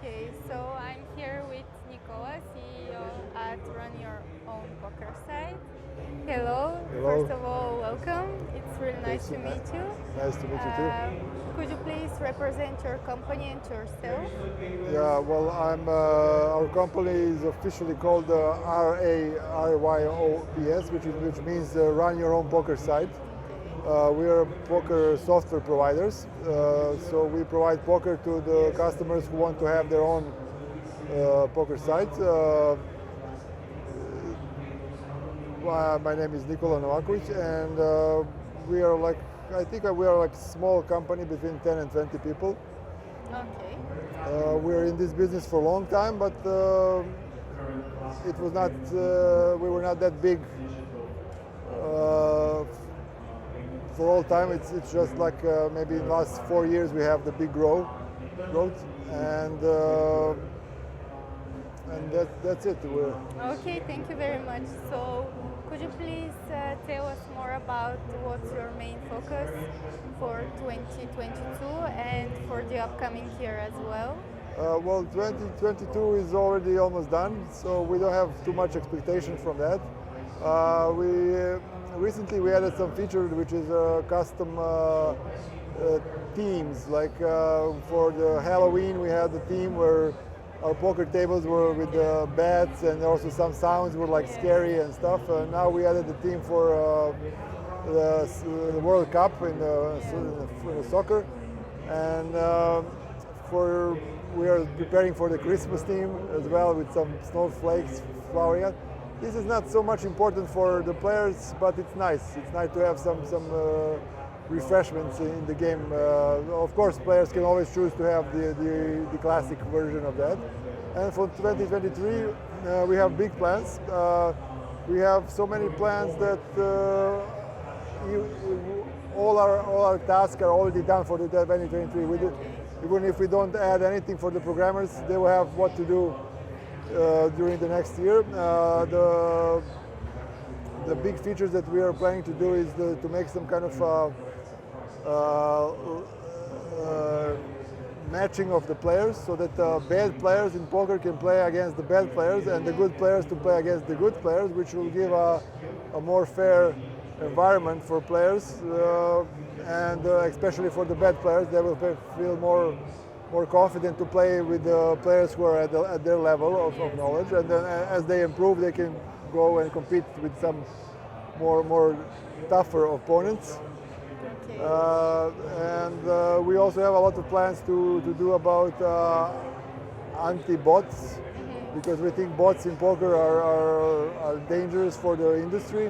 Okay, so I'm here with Nicola, CEO at Run Your Own Poker Site. Hello, Hello. first of all, welcome. It's really nice to meet you. Nice to meet you too. Could you please represent your company and yourself? Yeah, well, our company is officially called RARYOPS, which means Run Your Own Poker Site. Okay. We are poker software providers, so we provide poker to the customers who want to have their own poker site. My name is Nikola Novakovic, and we are like, I think we are like a small company between 10 and 20 people. Okay. We're in this business for a long time, but it was not. We were not that big for all time. It's just like maybe in the last 4 years we have the big growth, and that's it. Okay, thank you very much. So, could you please tell us more about what's your main focus for 2022 and for the upcoming year as well? Well, 2022 is already almost done, so we don't have too much expectation from that. We recently we added some feature which is custom themes. Like for the Halloween, we had the theme where our poker tables were with bats, and also some sounds were like scary and stuff. Now we added the theme for the World Cup in the soccer, and for we are preparing for the Christmas theme as well with some snowflakes flowering out. This is not so much important for the players, but it's nice. It's nice to have some refreshments in the game. Of course, players can always choose to have the classic version of that. And for 2023, we have big plans. We have so many plans that all our tasks are already done for the 2023. Even if we don't add anything for the programmers, they will have what to do during the next year. The big features that we are planning to do is to make some kind of matching of the players, so that bad players in poker can play against the bad players and the good players to play against the good players, which will give a more fair environment for players, and especially for the bad players, they will feel more confident to play with the players who are at their level of knowledge, and then as they improve, they can go and compete with some more tougher opponents. And we also have a lot of plans to do about anti-bots, because we think bots in poker are dangerous for the industry.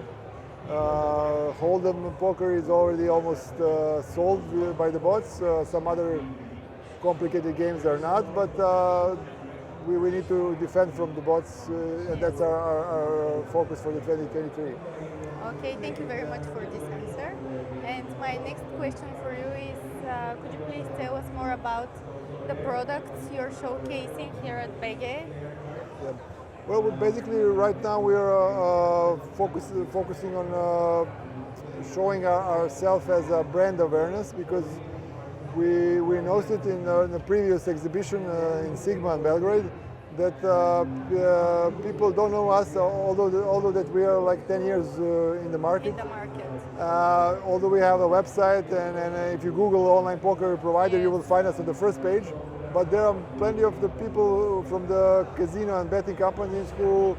Hold'em poker is already almost solved by the bots. Some other complicated games are not, but we need to defend from the bots, and that's our focus for the 2023. Okay, thank you very much for this answer. And my next question for you is, could you please tell us more about the products you're showcasing here at Bege? Yeah. Well, basically, right now we are focusing on showing ourselves as a brand awareness, because we noticed it in the previous exhibition in Sigma in Belgrade that people don't know us, although that we are like 10 years in the market. In the market. Although we have a website, and if you Google online poker provider, you will find us on the first page. But there are plenty of the people from the casino and betting companies who,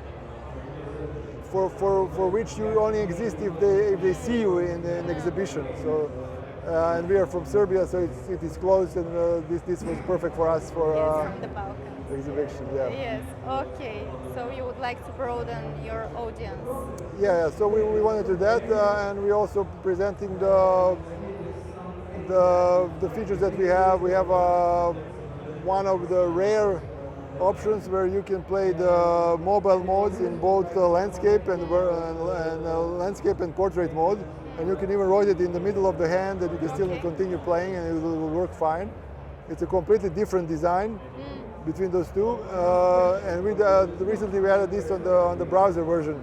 for which you only exist if they see you in an exhibition. So, and we are from Serbia, so it is close, and this was perfect for us for Yes, from the Balkans. Exhibition. Yeah. Yes. Okay. So you would like to broaden your audience. Yeah. So we wanted to do that, and we also presenting the features that we have. We have one of the rare options where you can play the mobile modes in both landscape and landscape and portrait mode, and you can even rotate it in the middle of the hand, that you can still continue playing, and it will work fine. It's a completely different design between those two, and recently we added this on the browser version.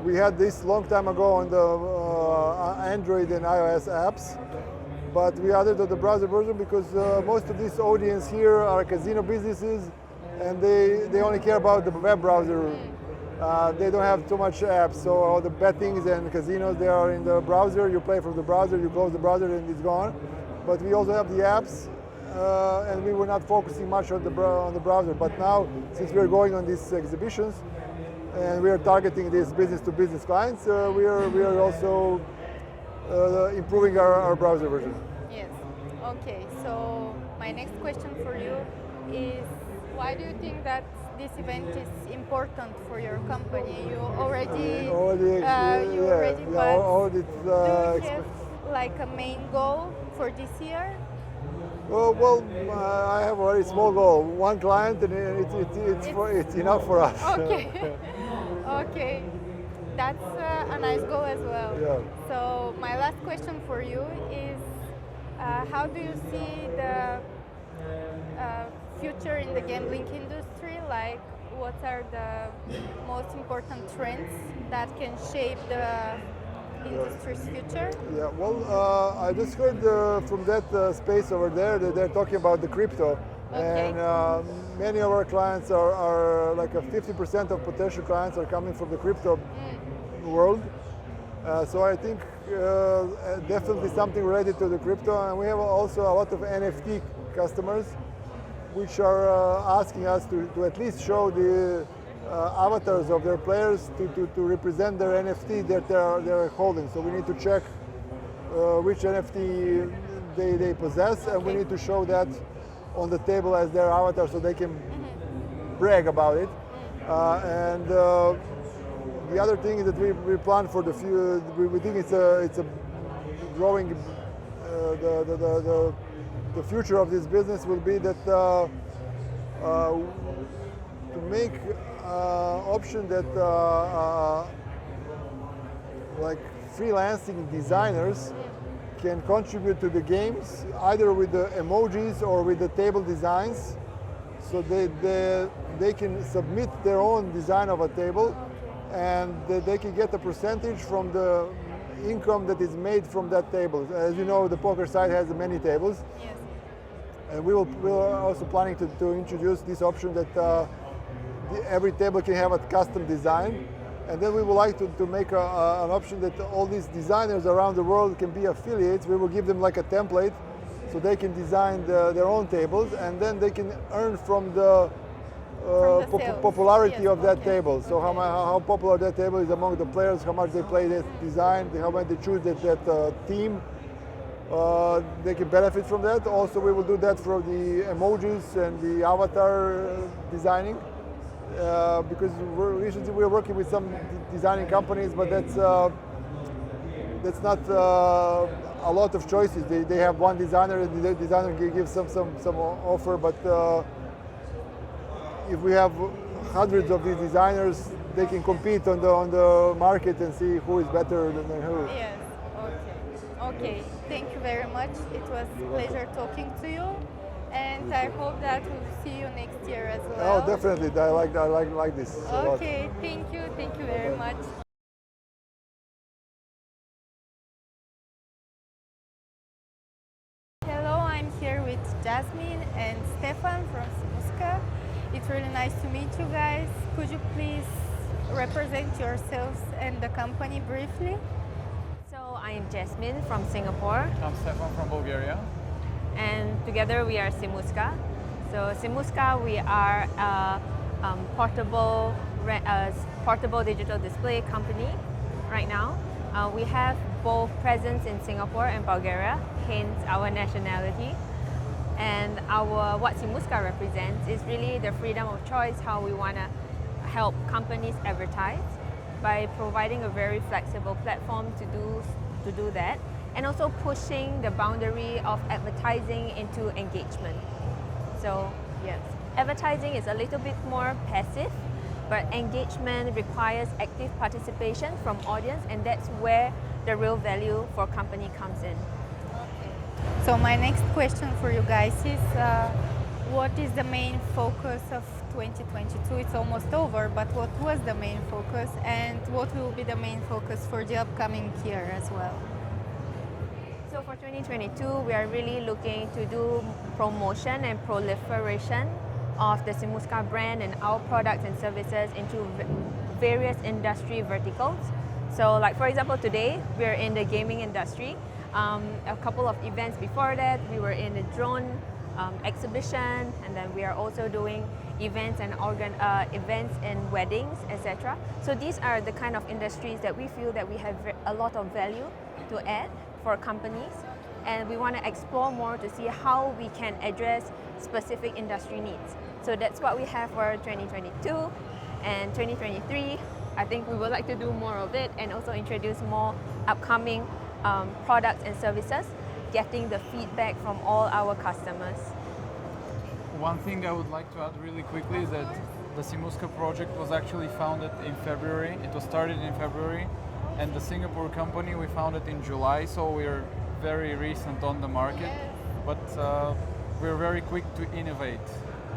We had this long time ago on the Android and iOS apps, but we added to the browser version because most of this audience here are casino businesses and they only care about the web browser. They don't have too much apps, so all the bettings and casinos, they are in the browser. You play from the browser, you close the browser, and it's gone. But we also have the apps, and we were not focusing much on the browser. But now, since we're going on these exhibitions, and we are targeting these business-to-business clients, we are also improving our browser version. Yes. Okay. So my next question for you is, why do you think that this event is important for your company? You already already do you have like a main goal for this year? Well, I have a very small goal. One client, and it's enough for us. Okay. Okay. That's a nice goal as well. Yeah. So my last question for you is, how do you see the future in the gambling industry? Like, what are the most important trends that can shape the industry's future? Yeah, well, I just heard from that space over there that they're talking about the crypto. Okay. And many of our clients are like 50% of potential clients are coming from the crypto world. So I think definitely something related to the crypto. And we have also a lot of NFT customers which are asking us to at least show the avatars of their players to represent their NFT that they're holding. So we need to check which NFT they possess, and we need to show that on the table as their avatar so they can brag about it. And the other thing is that we plan for the future. We think it's a growing. The future of this business will be that to make option that like freelancing designers can contribute to the games either with the emojis or with the table designs, so they can submit their own design of a table, and they can get a percentage from the income that is made from that table. As you know, the poker site has many tables. Yes. And we are also planning to introduce this option that every table can have a custom design. And then we would like to make an option that all these designers around the world can be affiliates. We will give them like a template so they can design their own tables, and then they can earn from the popularity of that table. So how popular that table is among the players, how much they play that design, how much they choose that team. They can benefit from that. Also, we will do that for the emojis and the avatar designing, because recently we're working with some designing companies, but that's not a lot of choices. They have one designer, and the designer gives some offer, but if we have hundreds of these designers, they can compete on the market and see who is better than who. Yes. Okay. Thank you very much. It was a pleasure talking to you, and I hope that we'll see you next year as well. Oh, definitely. I like this a lot. Okay. Thank you very much. Hello, I'm here with Jasmine and Stefan from Simuska. It's really nice to meet you guys. Could you please represent yourselves and the company briefly? So I'm Jasmine from Singapore, I'm Stefan from Bulgaria. and together we are Simuska. So Simuska, we are a portable digital display company right now. We have both presence in Singapore and Bulgaria, hence our nationality. And what Simuska represents is really the freedom of choice, how we want to help companies advertise by providing a very flexible platform to do that, and also pushing the boundary of advertising into engagement. So yes, advertising is a little bit more passive, but engagement requires active participation from audience, and that's where the real value for company comes in. So my next question for you guys is, what is the main focus of 2022? It's almost over, but what was the main focus, and what will be the main focus for the upcoming year as well? So for 2022, we are really looking to do promotion and proliferation of the Simuska brand and our products and services into various industry verticals. So like for example today, we're in the gaming industry. A couple of events before that, we were in the drone exhibition, and then we are also doing events and events in weddings, etc. So these are the kind of industries that we feel that we have a lot of value to add for companies, and we want to explore more to see how we can address specific industry needs. So that's what we have for 2022 and 2023. I think we would like to do more of it and also introduce more upcoming products and services, getting the feedback from all our customers. One thing I would like to add really quickly is that the Simuska project was actually founded in February. It was started in February, and the Singapore company we founded in July, so we're very recent on the market, but we're very quick to innovate.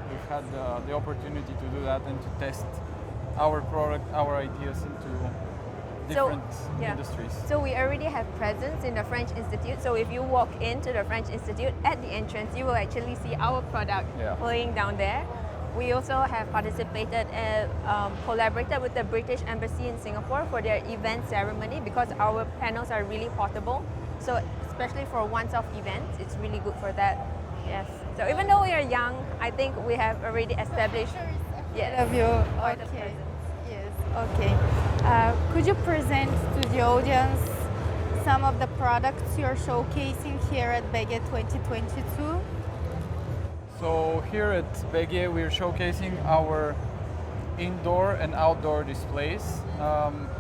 We've had the opportunity to do that and to test our product, our ideas into different industries. So we already have presence in the French Institute. So if you walk into the French Institute, at the entrance, you will actually see our product playing down there. We also have participated and collaborated with the British Embassy in Singapore for their event ceremony, because our panels are really portable. So especially for once-off events, it's really good for that. Yes. So even though we are young, I think we have already established. Of you. Okay. Yes. Okay. Could you present to the audience some of the products you're showcasing here at Bege 2022? So here at Bege, we're showcasing our indoor and outdoor displays.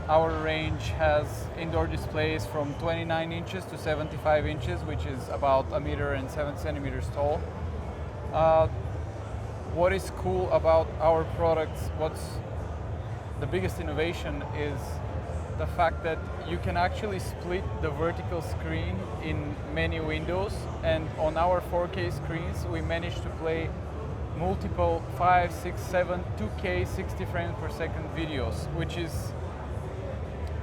Our range has indoor displays from 29 inches to 75 inches, which is about 1 meter and 7 centimeters tall. What is cool about our products, what's the biggest innovation, is the fact that you can actually split the vertical screen in many windows, and on our 4K screens we managed to play multiple 5, 6, 7, 2K 60 frames per second videos, which is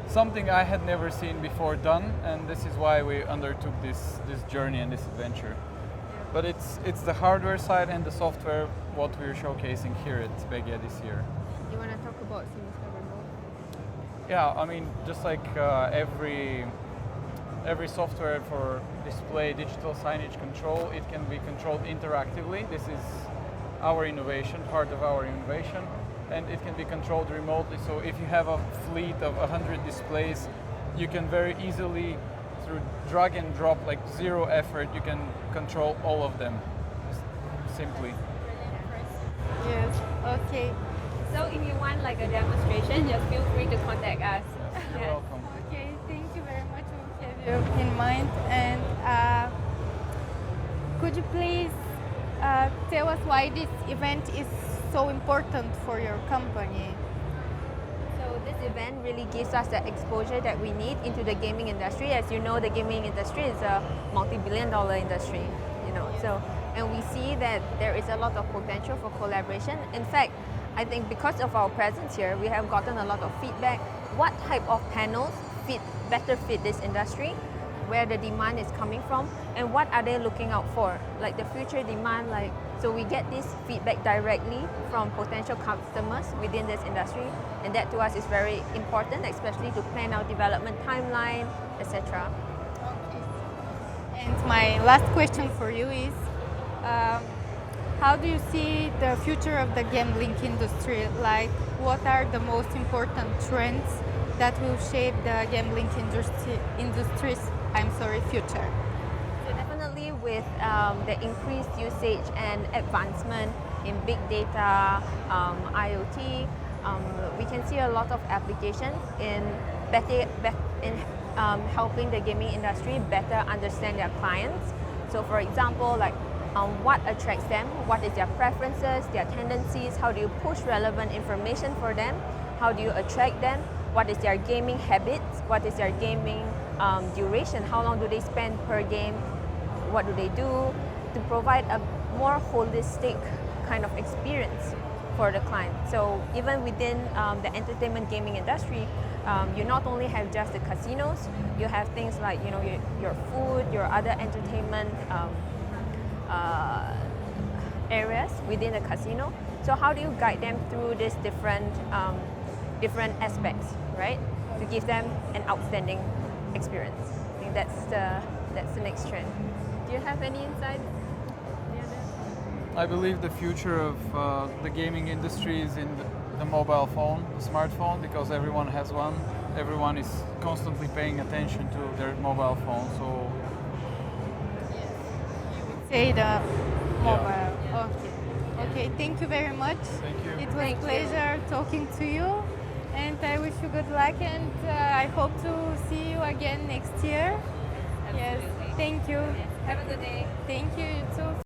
something I had never seen before done, and this is why we undertook this journey and this adventure. But it's the hardware side and the software what we're showcasing here at Bege this year. You want to talk about Simuska Remote? Yeah, I mean, just like every software for display, digital signage control, it can be controlled interactively. This is our innovation, part of our innovation, and it can be controlled remotely. So if you have a fleet of 100 displays, you can very easily, through drag and drop, like zero effort, you can control all of them simply. Yes. Okay. So if you want like a demonstration, just feel free to contact us. You're welcome. Okay. Thank you very much. We'll have you in mind. And could you please tell us why this event is so important for your company? So this event really gives us the exposure that we need into the gaming industry. As you know, the gaming industry is a multi-billion-dollar industry. And we see that there is a lot of potential for collaboration. In fact, I think because of our presence here, we have gotten a lot of feedback. What type of panels better fit this industry? Where the demand is coming from, and what are they looking out for? Like the future demand, so we get this feedback directly from potential customers within this industry, and that to us is very important, especially to plan our development timeline, etc. Okay. And my last question for you is, how do you see the future of the gambling industry? Like, what are the most important trends that will shape the gambling industry's future? So definitely with the increased usage and advancement in big data, IoT, we can see a lot of applications in helping the gaming industry better understand their clients. So for example, what attracts them, what is their preferences, their tendencies, how do you push relevant information for them, how do you attract them, what is their gaming habits, what is their gaming duration, how long do they spend per game, what do they do, to provide a more holistic kind of experience for the client. So even within the entertainment gaming industry, you not only have just the casinos, you have things like your food, your other entertainment areas within the casino. So how do you guide them through these different aspects, right? To give them an outstanding experience. I think that's the next trend. Do you have any insights? I believe the future of the gaming industry is in the mobile phone, the smartphone, because everyone has one. Everyone is constantly paying attention to their mobile phone. So Say the mobile. Okay. Okay. Thank you very much. thank you. It was Thank a you. pleasure talking to you, and I wish you good luck. And I hope to see you again next year. Yes. Thank you. Have a good day. Thank you. You too.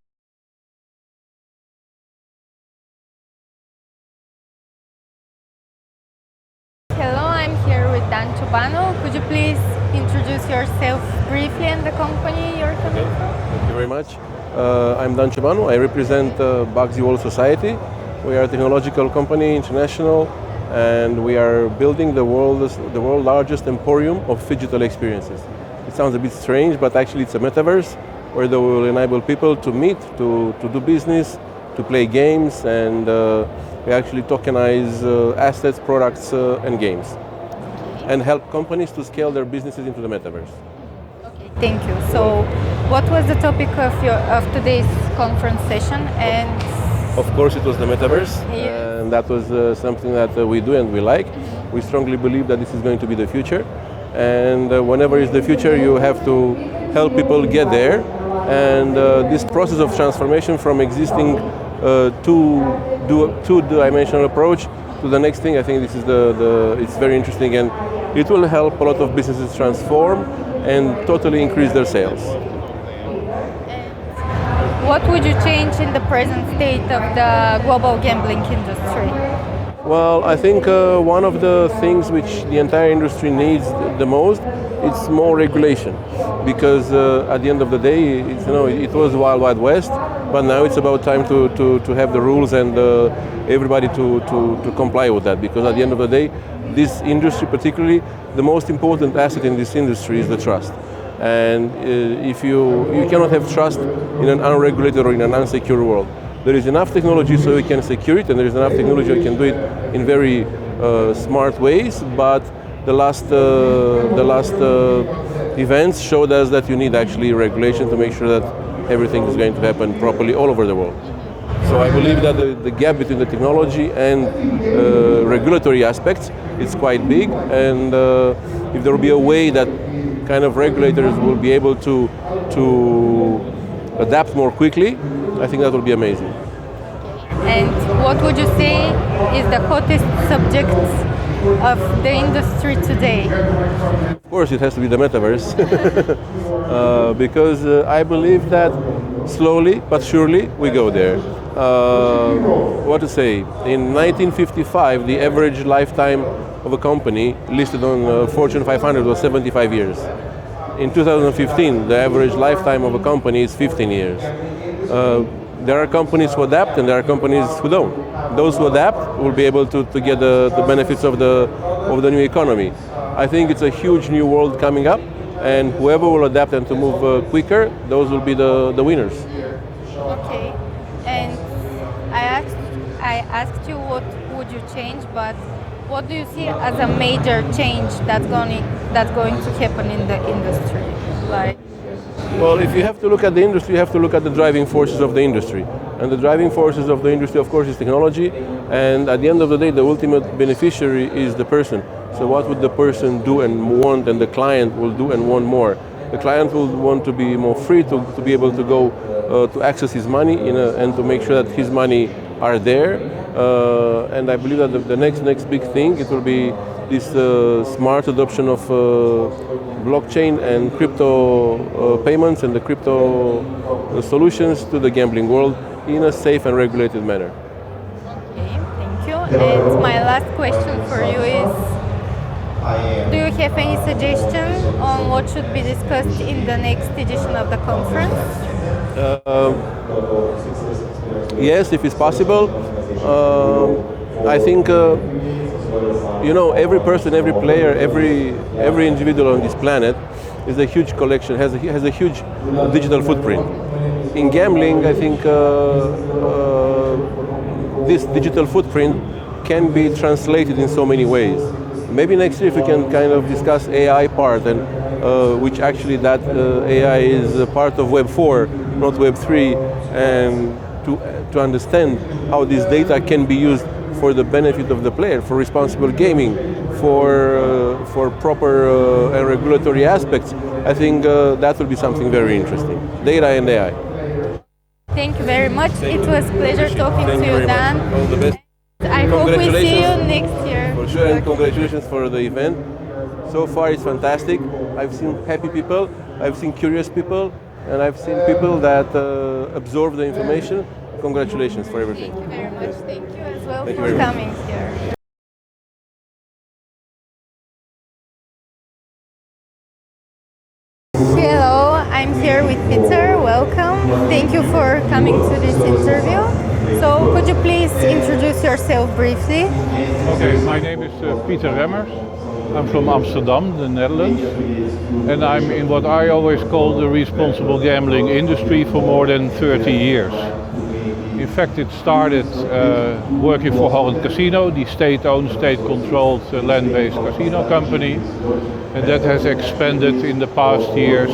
Hello, I'm here with Dan Ciobanu. Could you please introduce yourself briefly and the company you're coming from? Thank you very much. I'm Dan Ciobanu. I represent Bege World Society. We are a technological company, international, and we are building the world's largest emporium of digital experiences. It sounds a bit strange, but actually it's a metaverse where they will enable people to meet, to do business, to play games, and we actually tokenize assets, products, and games, and help companies to scale their businesses into the metaverse. Okay, thank you. So, what was the topic of today's conference session? And Of course, it was the metaverse, Yeah. and that was something that we do and we like. We strongly believe that this is going to be the future, and whenever is the future, you have to help people get there. And this process of transformation from existing two-dimensional approach to the next thing, I think this is it's very interesting, and it will help a lot of businesses transform and totally increase their sales. what would you change in the present state of the global gambling industry? Well, I think one of the things which the entire industry needs the most is more regulation, because at the end of the day, it was Wild Wild West, but now it's about time to have the rules and everybody to comply with that, because at the end of the day, this industry particularly, the most important asset in this industry is the trust. And if you cannot have trust in an unregulated or in an unsecure world. There is enough technology so we can secure it, and there is enough technology we can do it in very smart ways, but the last events showed us that you need actually regulation to make sure that everything is going to happen properly all over the world. So I believe that the gap between the technology and regulatory aspects is quite big, and if there will be a way that kind of regulators will be able to adapt more quickly, I think that will be amazing. And what would you say is the hottest subject of the industry today? Of course, it has to be the metaverse, because I believe that slowly but surely we go there. What to say? In 1955, the average lifetime of a company listed on Fortune 500 was 75 years. In 2015, the average lifetime of a company is 15 years. There are companies who adapt and there are companies who don't. Those who adapt will be able to get the benefits of the new economy. I think it's a huge new world coming up, and whoever will adapt and to move quicker, those will be the winners. Okay. And I asked you what would you change, but what do you see as a major change that's going to happen in the industry? Like, well, if you have to look at the industry, you have to look at the driving forces of the industry. And the driving forces of the industry, of course, is technology. And at the end of the day, the ultimate beneficiary is the person. So what would the person do and want, and the client will do and want more? The client will want to be more free to be able to go to access his money and to make sure that his money are there. And I believe that the next big thing, it will be this smart adoption of blockchain and crypto payments and the crypto solutions to the gambling world in a safe and regulated manner. okay, thank you. And my last question for you is, do you have any suggestion on what should be discussed in the next edition of the conference? Yes, if it's possible. I think every person, every player, every individual on this planet is a huge collection, has a huge digital footprint. in gambling, I think this digital footprint can be translated in so many ways. Maybe next year if we can kind of discuss AI part, and which actually that AI is a part of Web 4, not Web 3, and to understand how this data can be used for the benefit of the player, for responsible gaming, for proper and regulatory aspects. I think that will be something very interesting. Data and AI. Thank you very much. It was a pleasure talking to you, Dan. All the best. I hope we see you next year. For sure, and congratulations for the event. So far it's fantastic. I've seen happy people, I've seen curious people, and I've seen people that absorb the information. Congratulations for everything. Thank you very much. Thank you as well Thank you for very much. coming here. Hello, I'm here with Peter. Welcome. Thank you for coming to this interview. So, could you please introduce yourself briefly? Okay, my name is Peter Remmers. I'm from Amsterdam, the Netherlands, and I'm in what I always call the responsible gambling industry for more than 30 years. In fact, it started working for Holland Casino, the state-owned, state-controlled land-based casino company, and that has expanded in the past years,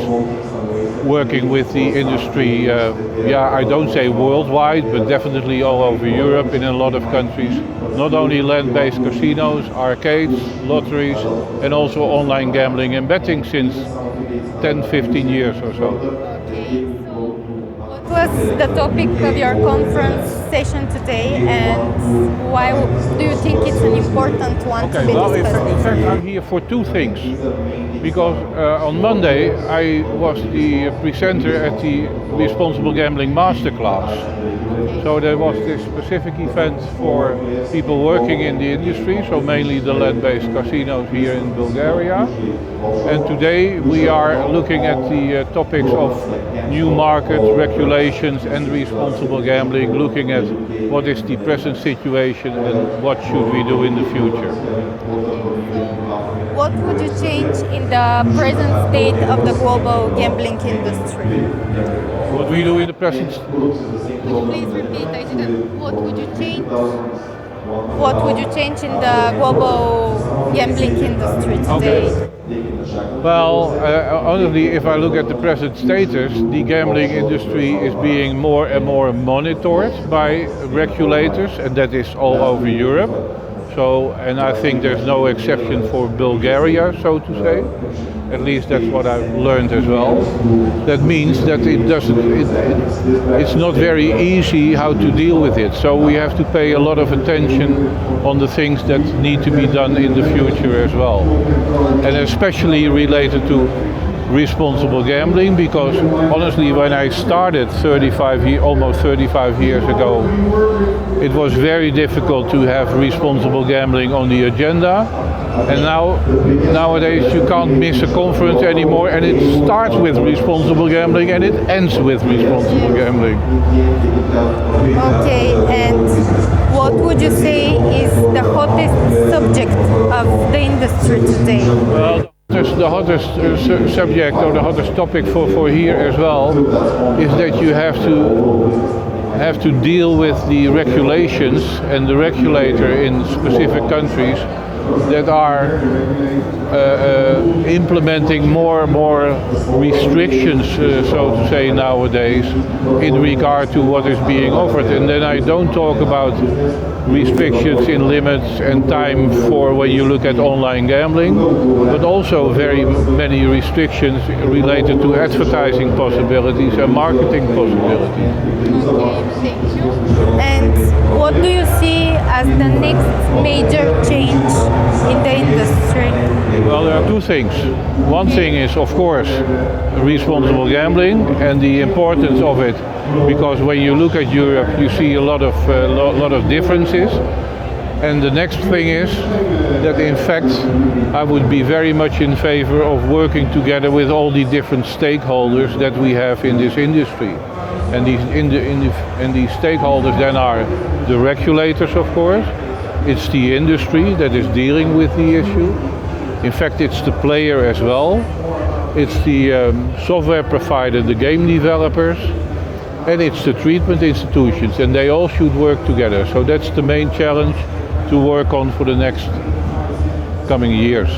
working with the industry, I don't say worldwide, but definitely all over Europe, in a lot of countries. Not only land-based casinos, arcades, lotteries, and also online gambling and betting since 10, 15 years or so. Okay, so what was the topic of your conference session today, and why do you think it's an important one to be Well, discussed? in fact, I'm here for two things. Because on Monday I was the presenter at the Responsible Gambling Masterclass. So there was this specific event for people working in the industry, so mainly the land-based casinos here in Bulgaria. And today we are looking at the topics of new markets, regulations and responsible gambling, looking at what is the present situation and what should we do in the future. What would you change in the present state of the global gambling industry? What we do in the present. Please repeat, I didn't. What would you change? What would you change in the global gambling industry today? Well, honestly, if I look at the present status, the gambling industry is being more and more monitored by regulators, and that is all over Europe. So, and I think there's no exception for Bulgaria, so to say. At least that's what I've learned as well. That means that it's not very easy how to deal with it. So we have to pay a lot of attention on the things that need to be done in the future as well. And especially related to responsible gambling, because honestly when I started almost 35 years ago, it was very difficult to have responsible gambling on the agenda. And nowadays you can't miss a conference anymore, and it starts with responsible gambling and it ends with responsible gambling. Okay, and what would you say is the hottest subject of the industry today? Well, the hottest subject or the hottest topic for here as well is that you have to deal with the regulations and the regulator in specific countries that are implementing more and more restrictions, so to say, nowadays in regard to what is being offered. And then I don't talk about restrictions in limits and time for when you look at online gambling, but also very many restrictions related to advertising possibilities and marketing possibilities. Okay, thank you. And what do you see as the next major change in the industry? Well, there are two things. One thing is, of course, responsible gambling and the importance of it, because when you look at Europe, you see a lot of differences. And the next thing is that, in fact, I would be very much in favor of working together with all the different stakeholders that we have in this industry. And these stakeholders then are the regulators, of course. It's the industry that is dealing with the issue. In fact, it's the player as well. It's the software provider, the game developers. and it's the treatment institutions, and they all should work together. So that's the main challenge to work on for the next coming years.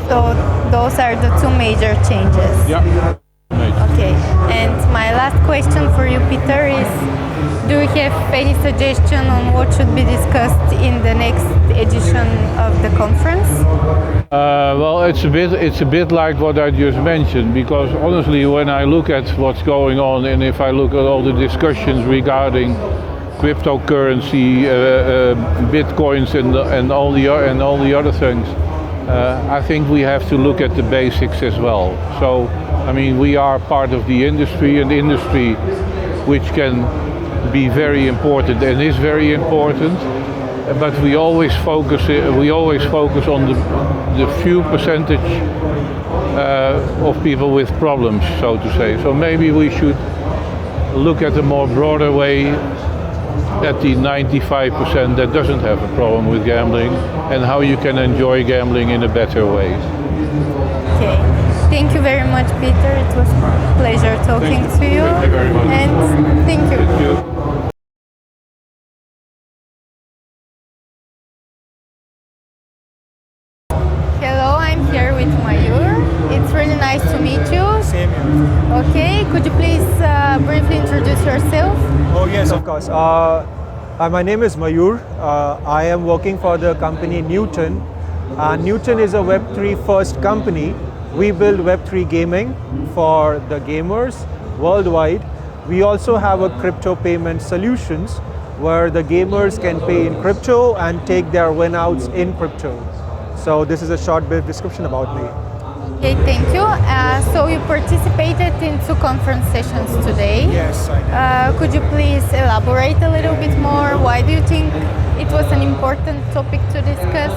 So those are the two major changes. Yeah. Okay, and my last question for you, Peter, is do you have any suggestion on what should be discussed in the next edition of the conference? Well, it's a bit like what I just mentioned, because honestly, when I look at what's going on, and if I look at all the discussions regarding cryptocurrency, bitcoins, and all the other things, I think we have to look at the basics as well. So, I mean, we are part of the industry, an industry which can be very important and is very important. But we always focus on the few percentage of people with problems, so to say. So maybe we should look at a more broader way at the 95% that doesn't have a problem with gambling, and how you can enjoy gambling in a better way. Okay. Thank you very much, Peter. It was a pleasure talking to you. Thank you very much. And thank you. Thank you. Hello, I'm here with Mayur. It's really nice to meet you. Same here. Okay, could you please briefly introduce yourself? Oh yes, of course. My name is Mayur. I am working for the company Newton. Newton is a Web3 first company. We build Web3 gaming for the gamers worldwide. We also have a crypto payment solutions where the gamers can pay in crypto and take their win-outs in crypto. So this is a short bit description about me. Okay, thank you. So you participated in 2 conference sessions today. Yes, I did. Could you please elaborate a little bit more? Why do you think it was an important topic to discuss?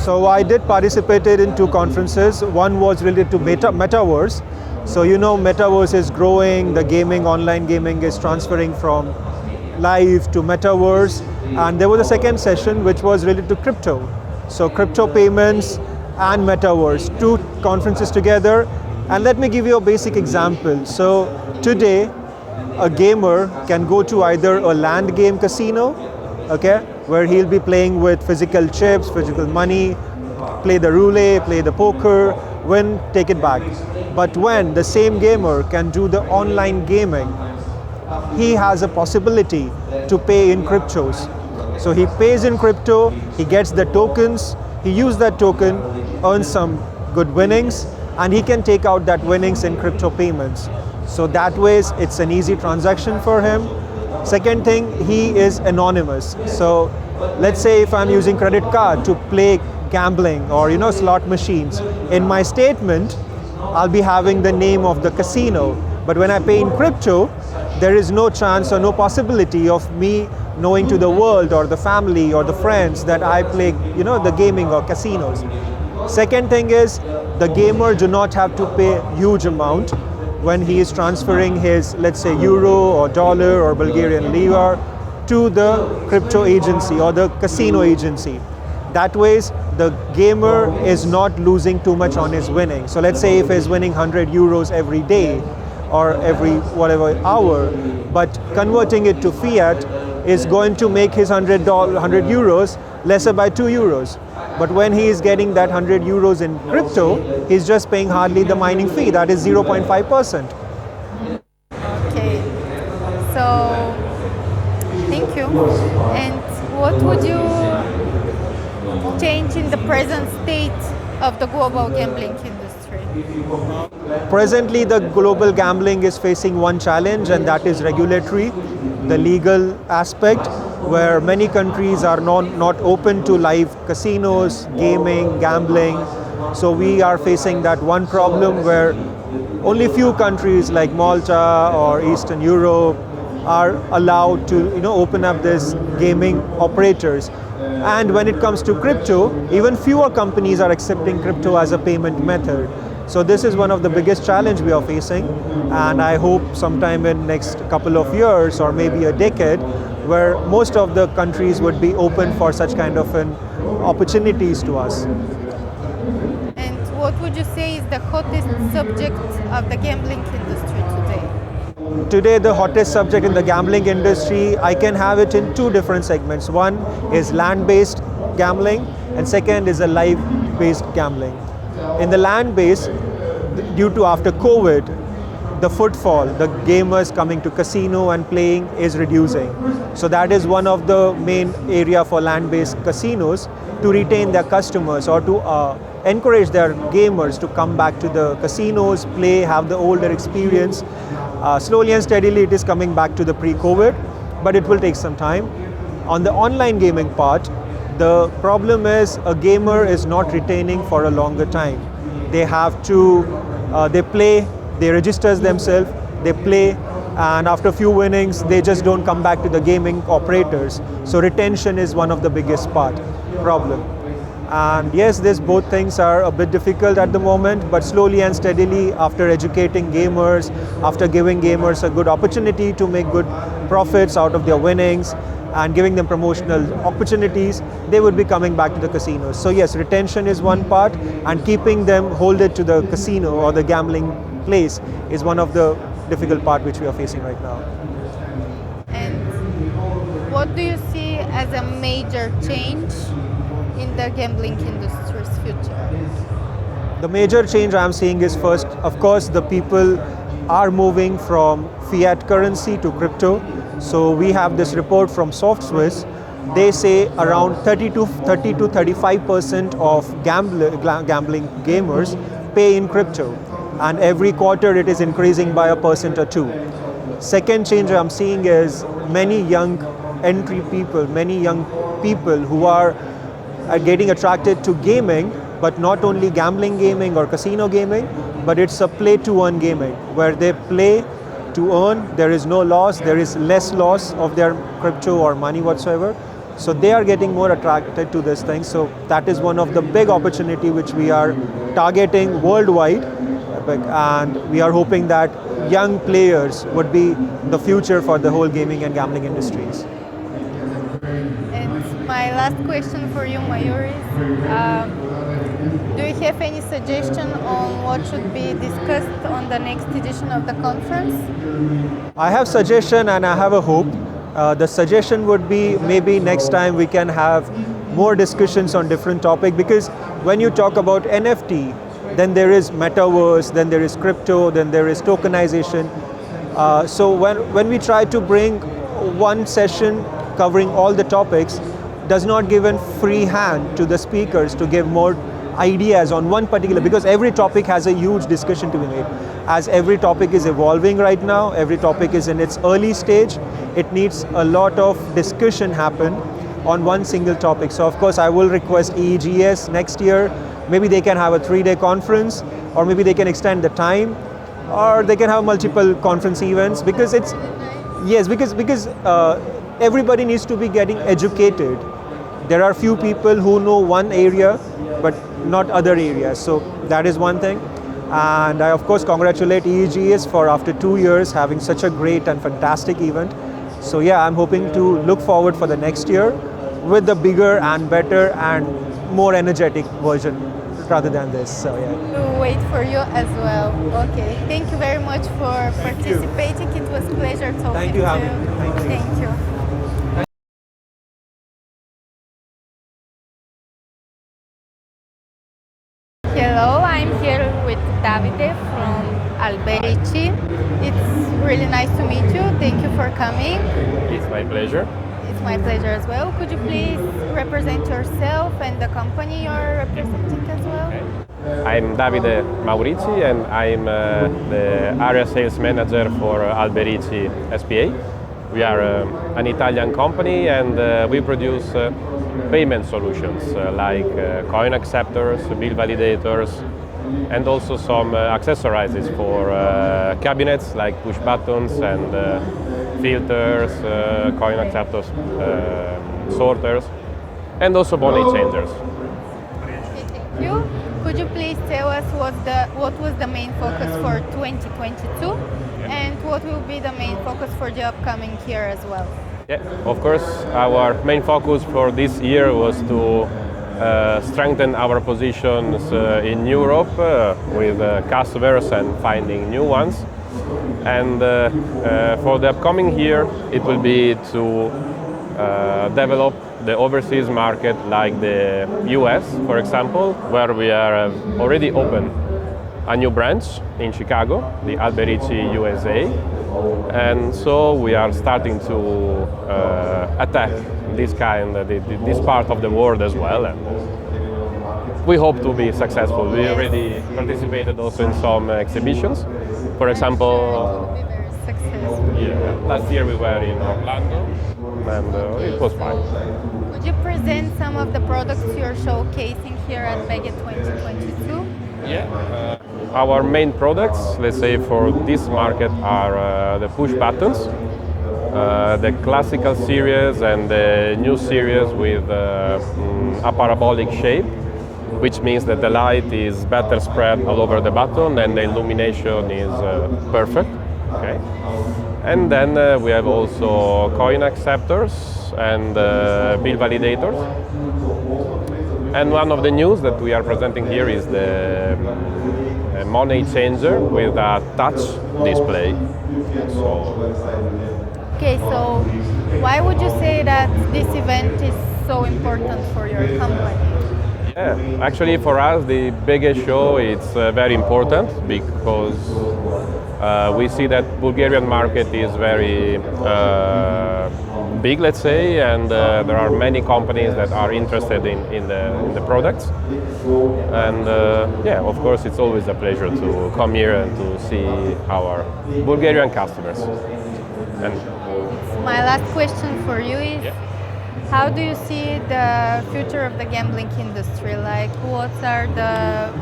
So I did participated in 2 conferences. One was related to metaverse. So you know, metaverse is growing. The gaming, online gaming is transferring from live to metaverse. And there was a second session which was related to crypto. So crypto payments and metaverse, 2 conferences together. And let me give you a basic example. So today, a gamer can go to either a land game casino, okay, where he'll be playing with physical chips, physical money, play the roulette, play the poker, win, take it back. But when the same gamer can do the online gaming, he has a possibility to pay in cryptos. So he pays in crypto, he gets the tokens, he uses that token, earns some good winnings, and he can take out that winnings in crypto payments. So that way it's an easy transaction for him. Second thing, he is anonymous. So let's say if I'm using credit card to play gambling or slot machines, in my statement I'll be having the name of the casino. But when I pay in crypto, there is no chance or no possibility of me knowing to the world or the family or the friends that I play, the gaming or casinos. Second thing is, the gamer do not have to pay huge amount when he is transferring his, let's say, euro or dollar or Bulgarian lira to the crypto agency or the casino agency. That way, the gamer is not losing too much on his winning. So let's say if he's winning 100 euros every day or every whatever hour, but converting it to fiat is going to make his 100 euros lesser by 2 euros. But when he is getting that 100 euros in crypto, he's just paying hardly the mining fee, that is 0.5%. Okay, so thank you. And what would you change in the present state of the global gambling industry? Presently, the global gambling is facing one challenge, and that is regulatory, the legal aspect, where many countries are not open to live casinos, gaming, gambling. So we are facing that one problem where only few countries like Malta or Eastern Europe are allowed to open up this gaming operators. And when it comes to crypto, even fewer companies are accepting crypto as a payment method. So this is one of the biggest challenge we are facing, and I hope sometime in next couple of years or maybe a decade, where most of the countries would be open for such kind of opportunities to us. And what would you say is the hottest subject of the gambling industry today? today the hottest subject in the gambling industry, I can have it in two different segments. One is land-based gambling, and second is a live-based gambling. In the land-based, due to after COVID, the footfall, the gamers coming to casino and playing is reducing. So that is one of the main area for land-based casinos to retain their customers or to encourage their gamers to come back to the casinos, play, have the older experience. Slowly and steadily it is coming back to the pre-COVID, but it will take some time. On the online gaming part, the problem is a gamer is not retaining for a longer time. They have to, they play, they register themselves, they play, and after a few winnings, they just don't come back to the gaming operators. So retention is one of the biggest problem. And yes, both things are a bit difficult at the moment, but slowly and steadily, after educating gamers, after giving gamers a good opportunity to make good profits out of their winnings, and giving them promotional opportunities, they would be coming back to the casinos. So yes, retention is one part, and keeping them holded to the casino or the gambling place is one of the difficult part which we are facing right now. And what do you see as a major change in the gambling industry's future? The major change I'm seeing is first, of course, the people are moving from fiat currency to crypto. So we have this report from SoftSwiss. They say around 30 to 35% of gambling gamers pay in crypto, and every quarter it is increasing by 1% or 2%. Second change I'm seeing is many young people who are getting attracted to gaming, but not only gambling gaming or casino gaming, but it's a play to earn gaming where they play to earn. There is no loss, there is less loss of their crypto or money whatsoever. So they are getting more attracted to this thing. So that is one of the big opportunity which we are targeting worldwide, and we are hoping that young players would be the future for the whole gaming and gambling industries. And my last question for you, Mayur, is do you have any suggestion on what should be discussed on the next edition of the conference? I have suggestion and I have a hope. The suggestion would be maybe next time we can have more discussions on different topics, because when you talk about NFT, then there is metaverse, then there is crypto, then there is tokenization. So when we try to bring one session covering all the topics, does not give a free hand to the speakers to give more ideas on one particular, because every topic has a huge discussion to be made. As every topic is evolving right now, every topic is in its early stage, it needs a lot of discussion happen on one single topic. So of course I will request EEGS next year, maybe they can have a 3-day conference, or maybe they can extend the time, or they can have multiple conference events, because it's, yes, because everybody needs to be getting educated. There are few people who know one area, but not other areas. So that is one thing. And I of course congratulate EEGS for after 2 years having such a great and fantastic event. So yeah, I'm hoping to look forward for the next year with the bigger and better and more energetic version rather than this. So yeah. We'll wait for you as well. Okay, thank you very much for participating. It was a pleasure talking Thank you, to Hamid. you. Thank you. Thank you. Hello, I'm here with Davide from Alberici. It's really nice to meet you. Thank you for coming. It's my pleasure. It's my pleasure as well. Could you please represent yourself and the company you're representing as well? I'm Davide Maurizi and I'm the area sales manager for Alberici SPA. We are an Italian company and we produce payment solutions like coin acceptors, bill validators, and also some accessories for cabinets like push buttons and filters, coin acceptors, sorters, and also money changers. Okay, thank you. Could you please tell us what was the main focus for 2022 and what will be the main focus for the upcoming year as well? Yeah, of course, our main focus for this year was to strengthen our positions in Europe with customers and finding new ones. And for the upcoming year, it will be to develop the overseas market like the US, for example, where we are already open a new branch in Chicago, the Alberici USA. And so we are starting to attack this part of the world as well. And we hope to be successful. We already participated also in some exhibitions. For example, Be very successful. last year we were in Orlando, and it was fine. Could you present some of the products you're showcasing here at Bege 2022? Our main products, let's say for this market, are the push buttons, the classical series and the new series with a parabolic shape, which means that the light is better spread all over the button and the illumination is perfect. Okay. And then we have also coin acceptors and bill validators. And one of the news that we are presenting here is the money changer with a touch display. Okay, so why would you say that this event is so important for your company? Yeah, actually for us the Bege show it's very important because we see that Bulgarian market is very big, let's say, and there are many companies that are interested in the products. And yeah, of course, it's always a pleasure to come here and to see our Bulgarian customers. And My last question for you is, how do you see the future of the gambling industry? Like, what are the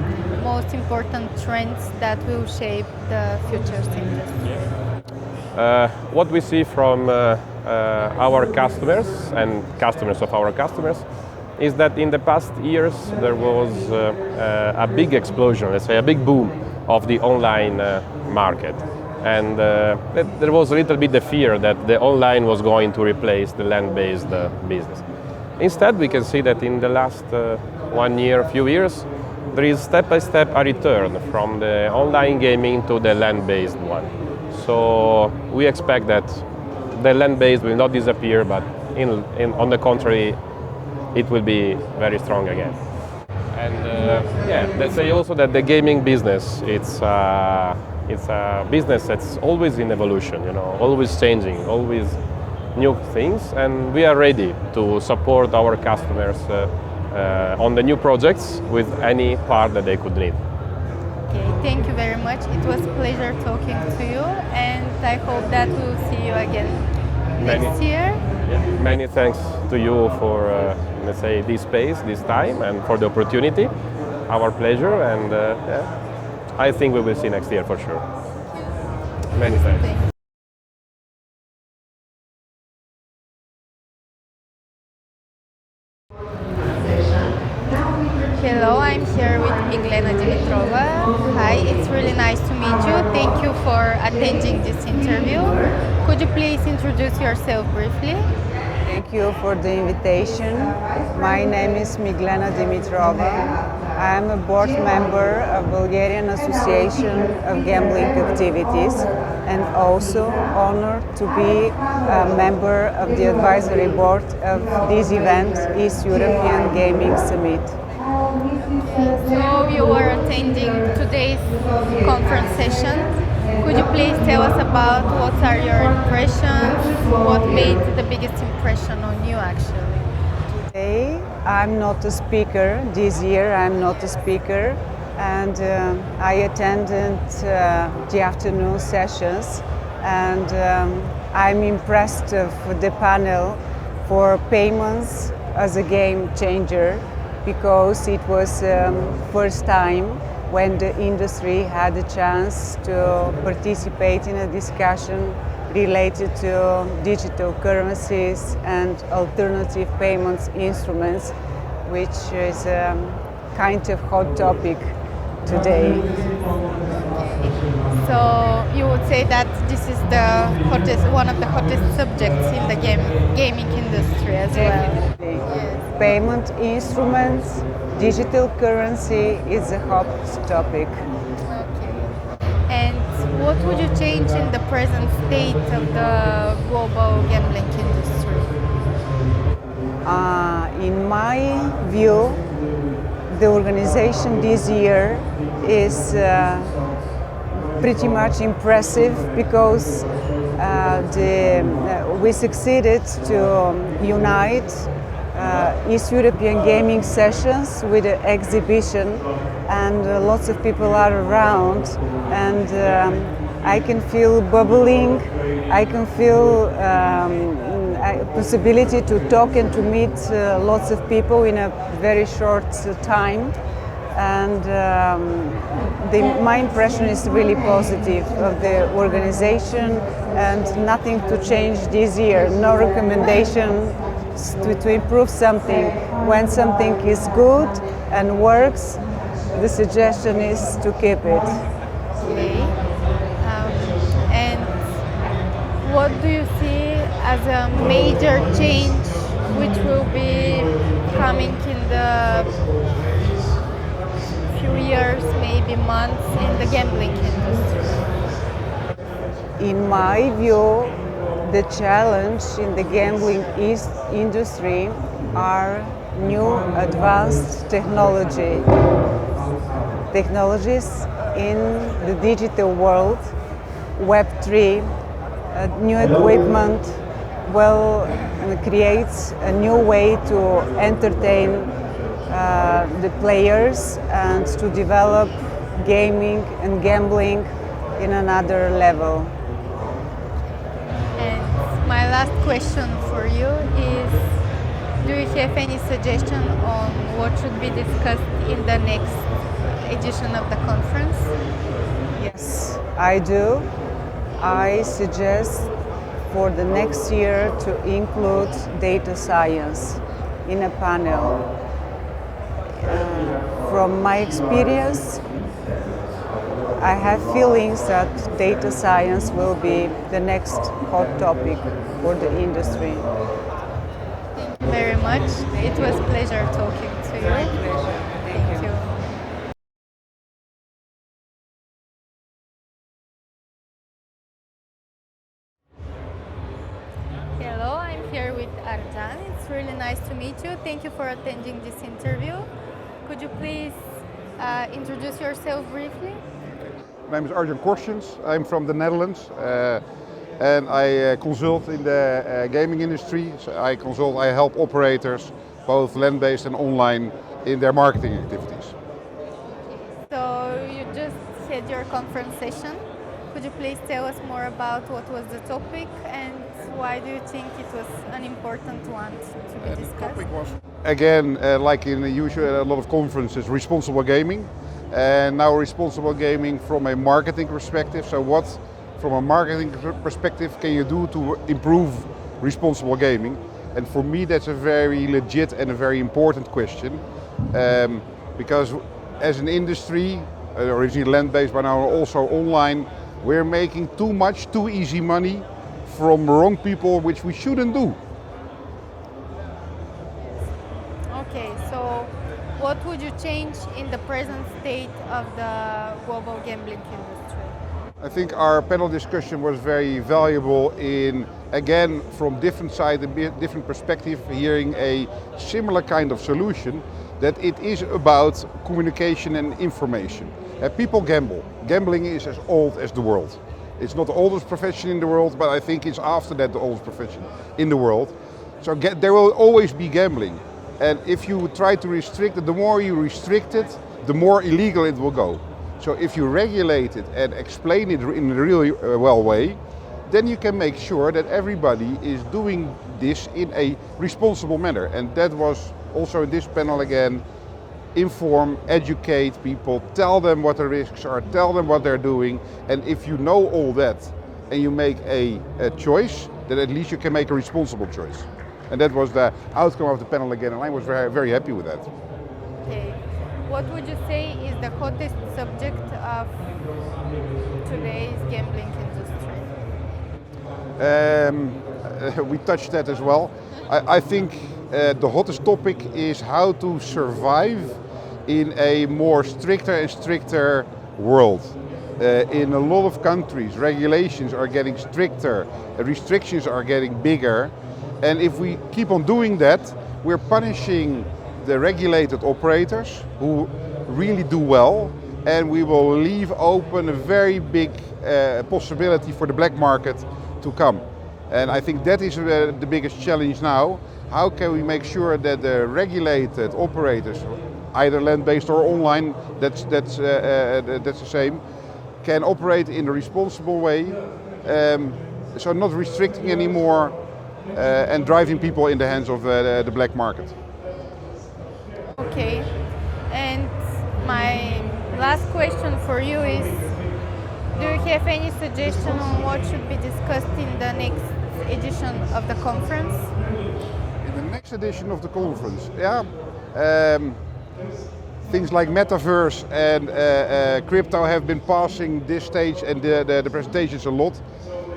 most important trends that will shape the futures industry? what we see from our customers and customers of our customers is that in the past years there was a big explosion, let's say a big boom of the online market. And there was a little bit the fear that the online was going to replace the land-based business. Instead, we can see that in the last 1 year, few years, there is step by step a return from the online gaming to the land-based one. So we expect that the land-based will not disappear, but on the contrary, it will be very strong again. And yeah, let's say also that the gaming business, it's a business that's always in evolution, you know, always changing, always new things, and we are ready to support our customers on the new projects with any part that they could need. Okay, thank you very much. It was a pleasure talking to you, and I hope that we'll see you again next year. Many thanks to you for, let's say, this space, this time, and for the opportunity. Our pleasure, and I think we will see next year for sure. Many thanks. Thank you. Hello, I'm here with Miglena Dimitrova. Hi, it's really nice to meet you. Thank you for attending this interview. Could you please introduce yourself briefly? Thank you for the invitation. My name is Miglena Dimitrova. I am a board member of Bulgarian Association of Gambling Activities and also honored to be a member of the advisory board of this event, East European Gaming Summit. So you were attending today's conference session. Could you please tell us about what are your impressions? What made the biggest impression on you actually? Today I'm not a speaker. This year I'm not a speaker, and I attended the afternoon sessions, and I'm impressed with the panel for payments as a game changer, because it was first time when the industry had a chance to participate in a discussion related to digital currencies and alternative payments instruments, which is a kind of hot topic today. So you would say that this is one of the hottest subjects in the gaming industry as well. Yes. Payment instruments, digital currency is a hot topic. Okay. And what would you change in the present state of the global gambling industry? In my view, the organization this year is pretty much impressive because we succeeded to unite East European gaming sessions with an exhibition, and lots of people are around, and I can feel bubbling, I can feel possibility to talk and to meet lots of people in a very short time, and my impression is really positive of the organization, and nothing to change this year, no recommendation to improve something. When something is good and works, the suggestion is to keep it. Okay. And what do you see as a major change which will be coming in the few years, maybe months, in the gambling industry? In my view, the challenge in the gambling industry are new advanced technologies in the digital world, Web3, new equipment will create a new way to entertain the players and to develop gaming and gambling in another level. And my last question for you is, do you have any suggestion on what should be discussed in the next edition of the conference? Yes, I do. I suggest for the next year to include data science in a panel. From my experience, I have feelings that data science will be the next hot topic for the industry. Thank you very much. It was a pleasure talking to you. My pleasure. Thank you. Hello, I'm here with Arjan. It's really nice to meet you. Thank you for attending this interview. Could you please introduce yourself briefly? My name is Arjan Korstjens. I'm from the Netherlands and I consult in the gaming industry. So I help operators, both land-based and online, in their marketing activities. So you just had your conference session. Could you please tell us more about what was the topic and why do you think it was an important one to be discussed? The topic was, again, like in the usual, a lot of conferences, responsible gaming. And now responsible gaming from a marketing perspective. So what, from a marketing perspective, can you do to improve responsible gaming? And for me, that's a very legit and a very important question. Because as an industry, originally land-based, but now also online, we're making too much, too easy money from wrong people, which we shouldn't do. Okay, so what would you change in the present state of the global gambling industry? I think our panel discussion was very valuable in, again, from different side, a different perspective, hearing a similar kind of solution, that it is about communication and information. People gamble. Gambling is as old as the world. It's not the oldest profession in the world, but I think it's after that the oldest profession in the world. So there will always be gambling. And if you try to restrict it, the more you restrict it, the more illegal it will go. So if you regulate it and explain it in a really well way, then you can make sure that everybody is doing this in a responsible manner. And that was also in this panel again, inform, educate people, tell them what the risks are, tell them what they're doing. And if you know all that and you make a choice, then at least you can make a responsible choice. And that was the outcome of the panel again, and I was very, very happy with that. Okay. What would you say is the hottest subject of today's gambling industry? We touched that as well. I think the hottest topic is how to survive in a more stricter and stricter world. In a lot of countries, regulations are getting stricter, restrictions are getting bigger, and if we keep on doing that, we're punishing the regulated operators who really do well, and we will leave open a very big possibility for the black market to come. And I think that is the biggest challenge now. How can we make sure that the regulated operators, either land-based or online, that's the same, can operate in a responsible way, so not restricting anymore and driving people in the hands of the black market. Okay, and my last question for you is, do you have any suggestion on what should be discussed in the next edition of the conference? In the next edition of the conference, yeah. Things like metaverse and crypto have been passing this stage and the presentations a lot.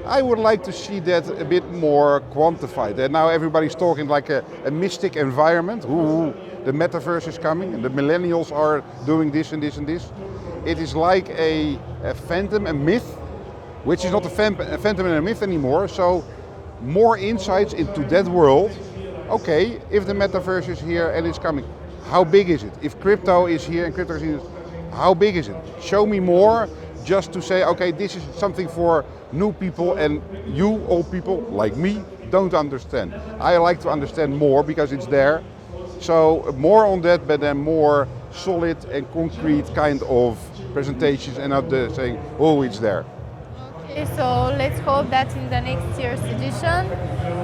I would like to see that a bit more quantified. And now everybody's talking like a mystic environment. Ooh, the metaverse is coming and the millennials are doing this and this and this. It is like a phantom, a myth, which is not a phantom and a myth anymore. So more insights into that world. Okay, if the metaverse is here and it's coming, how big is it? If crypto is here and crypto is here, how big is it? Show me more, just to say, okay, this is something for new people and you old people like me don't understand. I like to understand more because it's there. So more on that, but then more solid and concrete kind of presentations and not saying, oh, it's there. Okay, so let's hope that in the next year's edition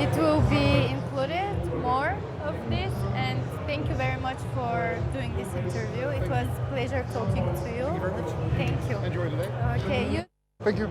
it will be included more of this. And thank you very much for doing this interview. It was a pleasure talking to you. Thank you very much. Thank you. Enjoy the day. Okay, you. Thank you.